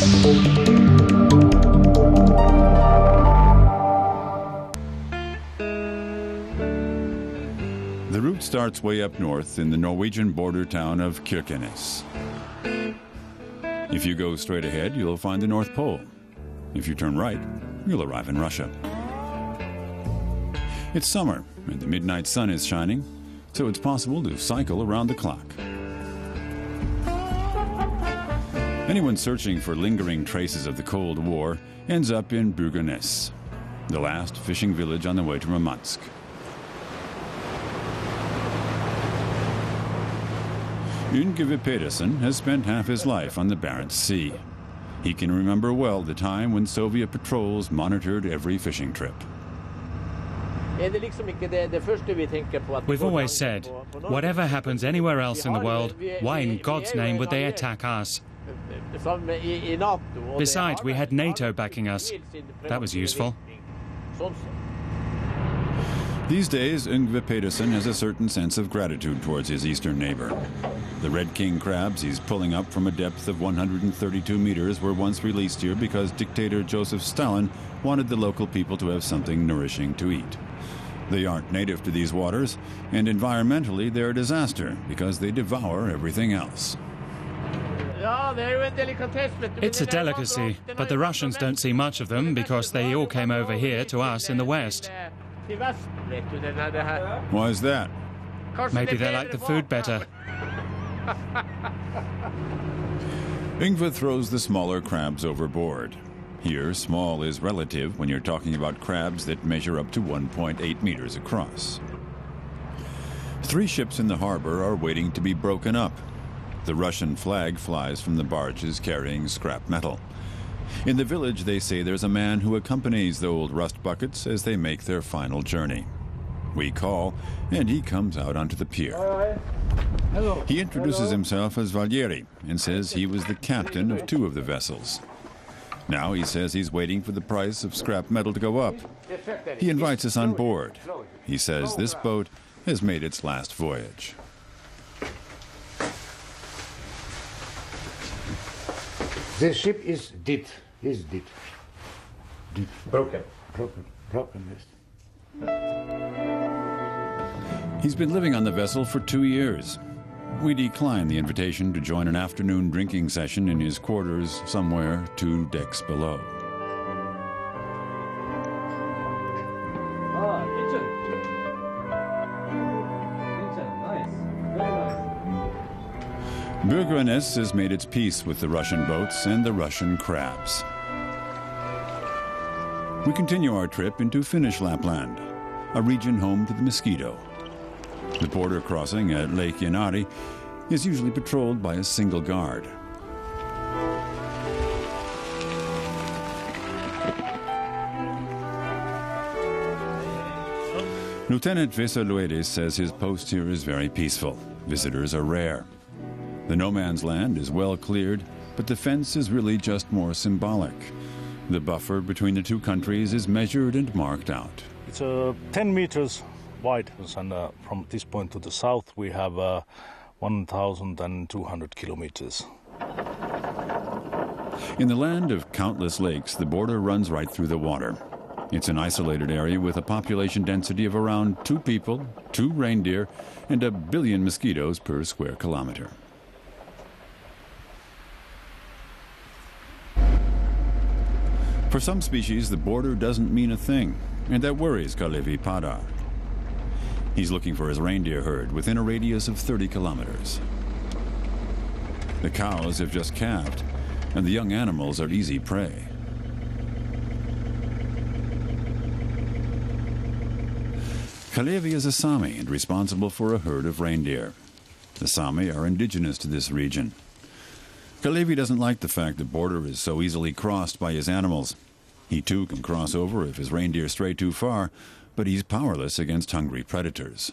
The route starts way up north in the Norwegian border town of Kirkenes. If you go straight ahead, you'll find the North Pole. If you turn right, you'll arrive in Russia. It's summer, and the midnight sun is shining, so it's possible to cycle around the clock. Anyone searching for lingering traces of the Cold War ends up in Kirkenes, the last fishing village on the way to Murmansk. Yngve Pedersen has spent half his life on the Barents Sea. He can remember well the time when Soviet patrols monitored every fishing trip. We've always said, whatever happens anywhere else in the world, why in God's name would they attack us? Besides, we had NATO backing us. That was useful. These days, Yngve Pedersen has a certain sense of gratitude towards his eastern neighbor. The red king crabs he's pulling up from a depth of 132 meters were once released here because dictator Joseph Stalin wanted the local people to have something nourishing to eat. They aren't native to these waters, and environmentally they're a disaster because they devour everything else. It's a delicacy, but the Russians don't see much of them because they all came over here to us in the West. Why is that? Maybe they like the food better. Yngve throws the smaller crabs overboard. Here, small is relative when you're talking about crabs that measure up to 1.8 meters across. 3 ships in the harbor are waiting to be broken up. The Russian flag flies from the barges carrying scrap metal. In the village, they say there's a man who accompanies the old rust buckets as they make their final journey. We call, and he comes out onto the pier. Hello. He introduces himself as Valieri and says he was the captain of 2 of the vessels. Now he says he's waiting for the price of scrap metal to go up. He invites us on board. He says this boat has made its last voyage. The ship is dead. Broken. Yes. He's been living on the vessel for 2 years. We decline the invitation to join an afternoon drinking session in his quarters somewhere 2 decks below. Kitchen. Nice. Very nice. Kirkenes has made its peace with the Russian boats and the Russian crabs. We continue our trip into Finnish Lapland, a region home to the mosquito. The border crossing at Lake Yanari is usually patrolled by a single guard. Lieutenant Vesaluedes says his post here is very peaceful. Visitors are rare. The no man's land is well cleared, but the fence is really just more symbolic. The buffer between the 2 countries is measured and marked out. It's 10 meters wide, and from this point to the south we have 1,200 kilometers. In the land of countless lakes, the border runs right through the water. It's an isolated area with a population density of around 2 people, 2 reindeer, and 1 billion mosquitoes per square kilometer. For some species, the border doesn't mean a thing, and that worries Kalevi Padar. He's looking for his reindeer herd within a radius of 30 kilometers. The cows have just calved, and the young animals are easy prey. Kalevi is a Sami and responsible for a herd of reindeer. The Sami are indigenous to this region. Kalevi doesn't like the fact the border is so easily crossed by his animals. He too can cross over if his reindeer stray too far, but he's powerless against hungry predators.